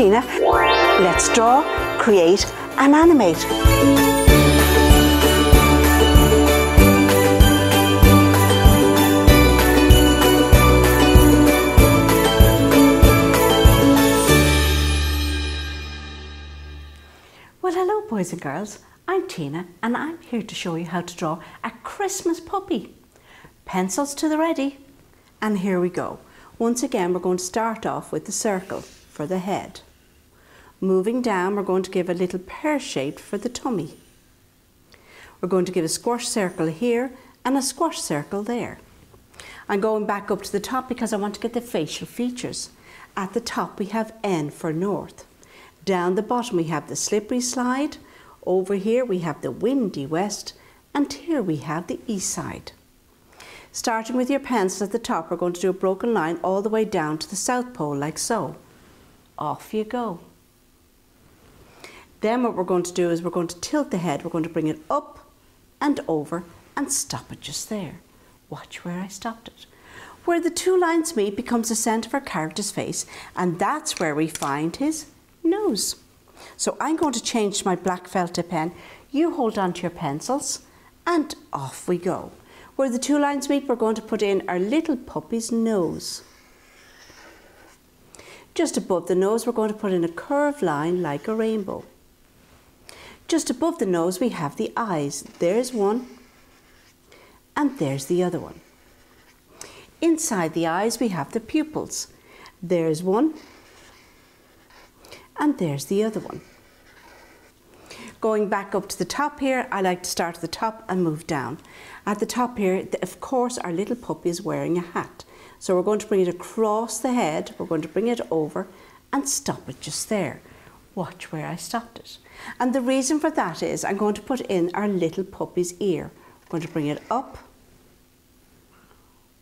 Tina. Let's draw, create and animate. Well, hello boys and girls. I'm Tina and I'm here to show you how to draw a Christmas puppy. Pencils to the ready. And here we go. Once again, we're going to start off with the circle for the head. Moving down, we're going to give a little pear shape for the tummy. We're going to give a squash circle here and a squash circle there. I'm going back up to the top because I want to get the facial features. At the top, we have N for north. Down the bottom, we have the slippery slide. Over here, we have the windy west. And here we have the east side. Starting with your pencil at the top, we're going to do a broken line all the way down to the South Pole, like so. Off you go. Then what we're going to do is we're going to tilt the head. We're going to bring it up and over and stop it just there. Watch where I stopped it. Where the two lines meet becomes the centre of our character's face, and that's where we find his nose. So I'm going to change my black felt tip pen. You hold on to your pencils and off we go. Where the two lines meet, we're going to put in our little puppy's nose. Just above the nose, we're going to put in a curved line like a rainbow. Just above the nose, we have the eyes. There's one, and there's the other one. Inside the eyes, we have the pupils. There's one, and there's the other one. Going back up to the top here, I like to start at the top and move down. At the top here, of course, our little puppy is wearing a hat. So we're going to bring it across the head, we're going to bring it over and stop it just there. Watch where I stopped it. And the reason for that is I'm going to put in our little puppy's ear. I'm going to bring it up,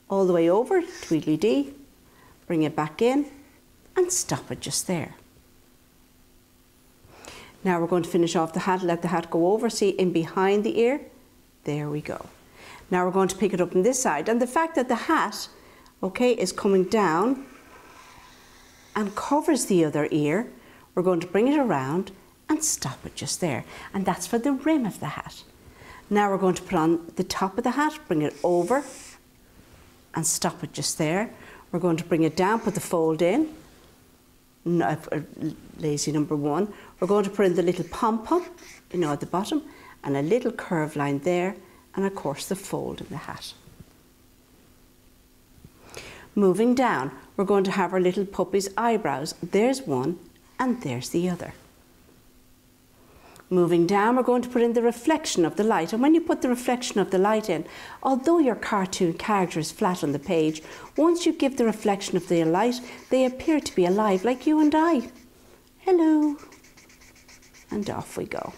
all the way over, tweedly-dee, bring it back in and stop it just there. Now we're going to finish off the hat, let the hat go over, see in behind the ear, there we go. Now we're going to pick it up on this side, and the fact that the hat, okay, is coming down and covers the other ear, we're going to bring it around and stop it just there. And that's for the rim of the hat. Now we're going to put on the top of the hat, bring it over and stop it just there. We're going to bring it down, put the fold in, lazy number one. We're going to put in the little pom-pom, you know, at the bottom, and a little curved line there, and of course the fold in the hat. Moving down, we're going to have our little puppy's eyebrows. There's one, and there's the other. Moving down, we're going to put in the reflection of the light. And when you put the reflection of the light in, although your cartoon character is flat on the page, once you give the reflection of the light, they appear to be alive, like you and I. Hello. And off we go.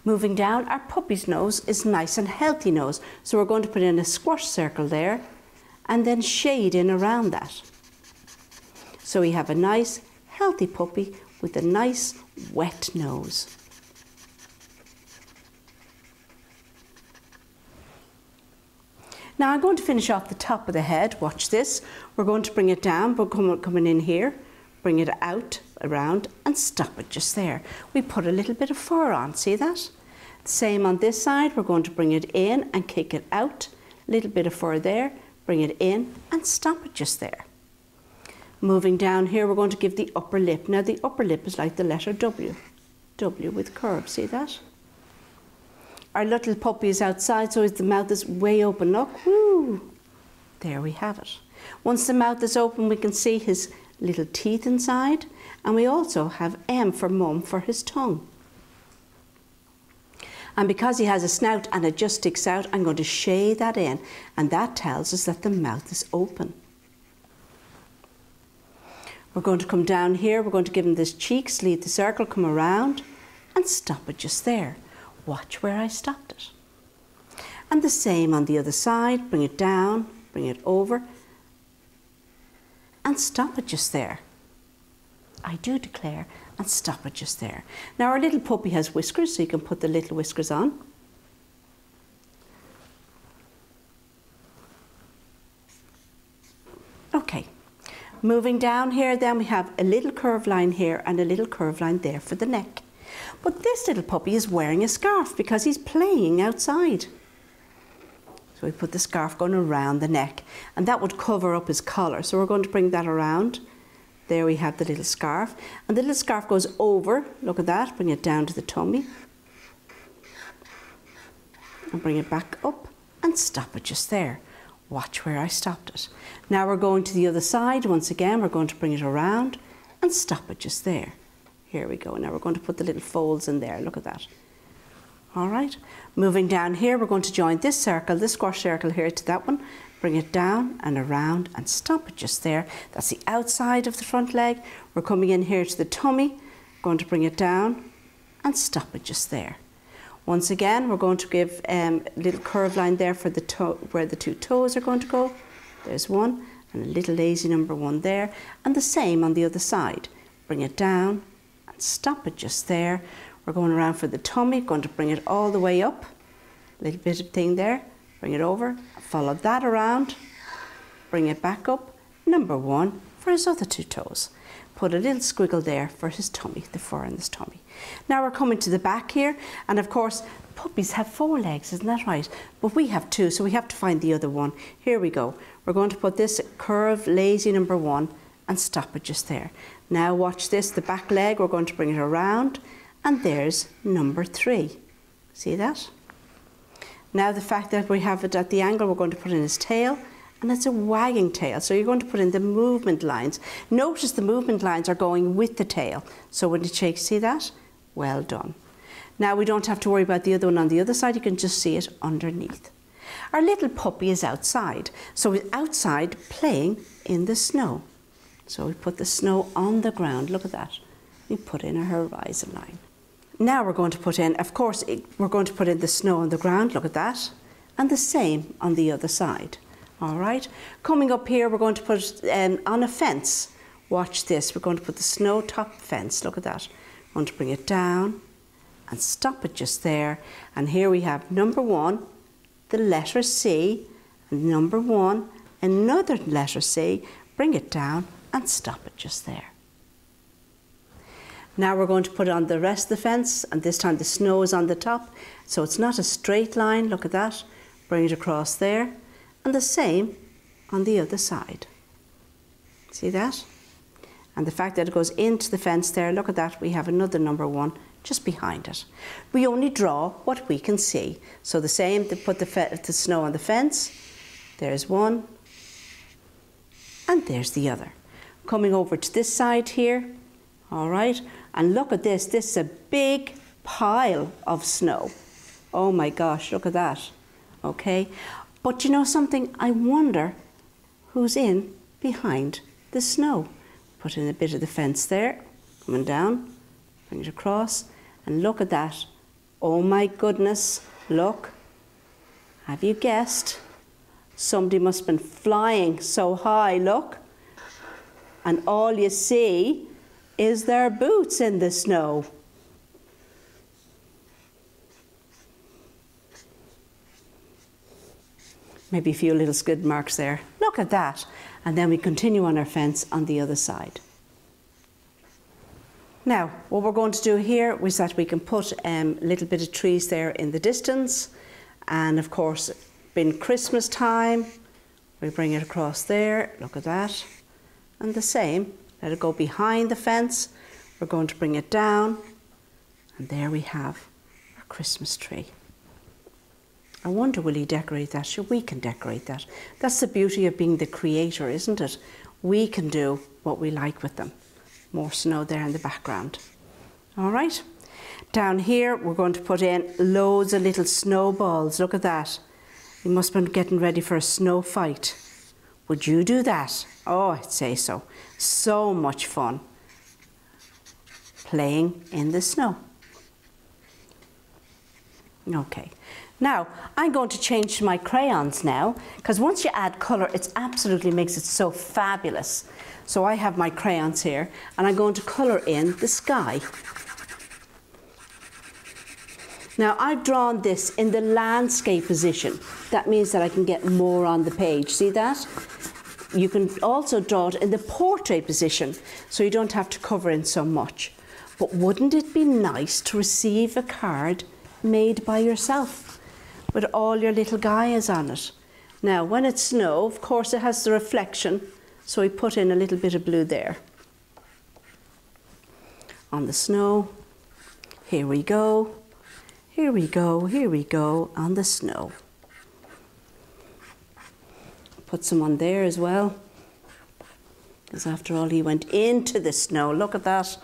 Moving down, our puppy's nose is nice and healthy nose. So we're going to put in a squash circle there and then shade in around that. So we have a nice healthy puppy with a nice wet nose. Now I'm going to finish off the top of the head. Watch this. We're going to bring it down. We're coming in here, bring it out, around and stop it just there. We put a little bit of fur on, see that? Same on this side. We're going to bring it in and kick it out. A little bit of fur there, bring it in and stop it just there. Moving down here, we're going to give the upper lip. Now the upper lip is like the letter W. W with curves, see that? Our little puppy is outside, so the mouth is way open. Look, woo! There we have it. Once the mouth is open, we can see his little teeth inside, and we also have M for mum for his tongue. And because he has a snout and it just sticks out, I'm going to shade that in, and that tells us that the mouth is open. We're going to come down here, we're going to give him this cheeks, lead the circle, come around and stop it just there. Watch where I stopped it. And the same on the other side, bring it down, bring it over and stop it just there. I do declare, and stop it just there. Now our little puppy has whiskers, so you can put the little whiskers on. Okay, Moving down here, then we have a little curved line here and a little curved line there for the neck. But this little puppy is wearing a scarf because he's playing outside. So we put the scarf going around the neck, and that would cover up his collar. So we're going to bring that around. There we have the little scarf, and the little scarf goes over, look at that, bring it down to the tummy. And bring it back up and stop it just there. Watch where I stopped it. Now we're going to the other side. Once again, we're going to bring it around and stop it just there. Here we go. Now we're going to put the little folds in there. Look at that. All right. Moving down here, we're going to join this circle, this squash circle here to that one. Bring it down and around and stop it just there. That's the outside of the front leg. We're coming in here to the tummy. Going to bring it down and stop it just there. Once again, we're going to give a little curved line there for the toe, where the two toes are going to go. There's one, and a little lazy number 1 there, and the same on the other side. Bring it down and stop it just there. We're going around for the tummy, going to bring it all the way up. A little bit of thing there, bring it over, follow that around, bring it back up. Number 1 for his other 2 toes. Put a little squiggle there for his tummy, the fur in his tummy. Now we're coming to the back here, and of course puppies have 4 legs, isn't that right? But we have 2, so we have to find the other one. Here we go. We're going to put this curved lazy number 1 and stop it just there. Now watch this, the back leg, we're going to bring it around, and there's number 3. See that? Now the fact that we have it at the angle, we're going to put in his tail, and it's a wagging tail, so you're going to put in the movement lines. Notice the movement lines are going with the tail, so when it shakes, see that? Well done. Now we don't have to worry about the other one on the other side, you can just see it underneath. Our little puppy is outside, so he's outside playing in the snow. So we put the snow on the ground, look at that. We put in a horizon line. Now we're going to put in, of course, we're going to put in the snow on the ground, look at that, and the same on the other side. All right, coming up here, we're going to put on a fence. Watch this, we're going to put the snow top fence, look at that. I'm going to bring it down and stop it just there. And here we have number 1, the letter C, and number 1, another letter C, bring it down and stop it just there. Now we're going to put on the rest of the fence, and this time the snow is on the top, so it's not a straight line, look at that. Bring it across there. And the same on the other side. See that? And the fact that it goes into the fence there, look at that, we have another number 1 just behind it. We only draw what we can see. So the same, to put the snow on the fence, there's 1, and there's the other. Coming over to this side here, all right, and look at this, this is a big pile of snow. Oh my gosh, look at that, okay? But you know something, I wonder who's in behind the snow. Put in a bit of the fence there, coming down, bring it across, and look at that. Oh my goodness, look. Have you guessed? Somebody must have been flying so high, look. And all you see is their boots in the snow. Maybe a few little skid marks there. Look at that. And then we continue on our fence on the other side. Now, what we're going to do here is that we can put a little bit of trees there in the distance. And of course, being Christmas time, we bring it across there. Look at that. And the same, let it go behind the fence. We're going to bring it down. And there we have our Christmas tree. I wonder, will he decorate that? Sure, we can decorate that. That's the beauty of being the creator, isn't it? We can do what we like with them. More snow there in the background. All right. Down here, we're going to put in loads of little snowballs. Look at that. You must have been getting ready for a snow fight. Would you do that? Oh, I'd say so. So much fun playing in the snow. Okay. Now, I'm going to change to my crayons now, because once you add colour, it absolutely makes it so fabulous. So I have my crayons here, and I'm going to colour in the sky. Now, I've drawn this in the landscape position. That means that I can get more on the page. See that? You can also draw it in the portrait position, so you don't have to cover in so much. But wouldn't it be nice to receive a card made by yourself with all your little guys on it? Now, when it's snow, of course, it has the reflection, so we put in a little bit of blue there. On the snow, here we go, here we go, here we go, on the snow. Put some on there as well, because after all, he went into the snow. Look at that.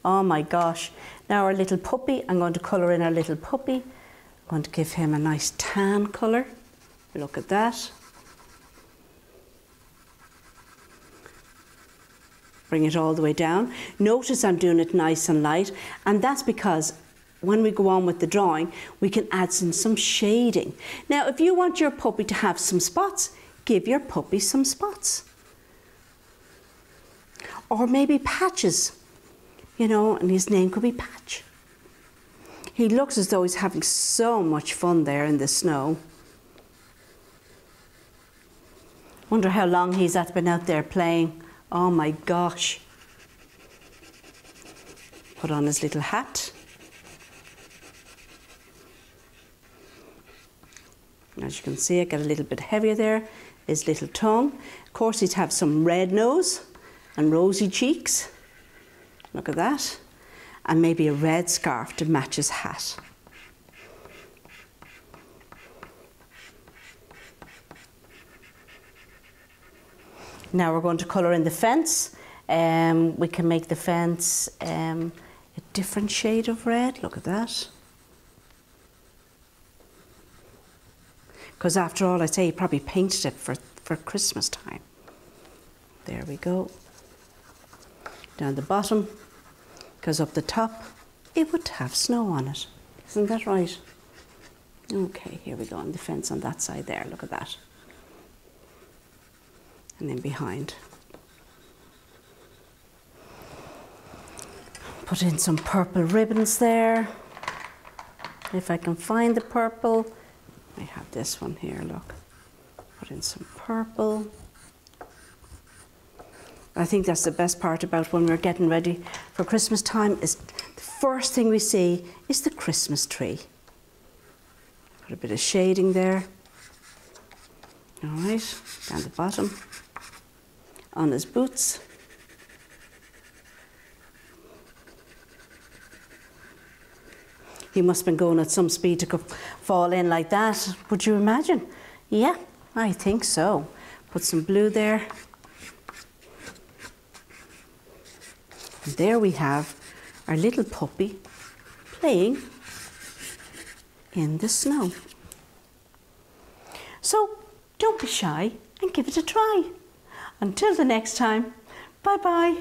Oh my gosh. Now our little puppy, I'm going to colour in our little puppy. I'm going to give him a nice tan colour. Look at that. Bring it all the way down. Notice I'm doing it nice and light, and that's because when we go on with the drawing, we can add in some shading. Now, if you want your puppy to have some spots, give your puppy some spots. Or maybe patches, you know, and his name could be Patch. He looks as though he's having so much fun there in the snow. Wonder how long he's been out there playing. Oh my gosh. Put on his little hat. As you can see, I get a little bit heavier there. His little tongue. Of course, he'd have some red nose and rosy cheeks. Look at that. And maybe a red scarf to match his hat. Now we're going to colour in the fence. We can make the fence a different shade of red. Look at that. Because after all, I say he probably painted it for Christmas time. There we go. Down the bottom, because up the top, it would have snow on it. Isn't that right? Okay, here we go on the fence on that side there. Look at that. And then behind. Put in some purple ribbons there. If I can find the purple. I have this one here, look. Put in some purple. I think that's the best part about when we're getting ready for Christmas time, is the first thing we see is the Christmas tree. Put a bit of shading there. All right, down the bottom. On his boots. He must have been going at some speed to fall in like that. Would you imagine? Yeah, I think so. Put some blue there. And there we have our little puppy playing in the snow. So don't be shy and give it a try. Until the next time, bye-bye.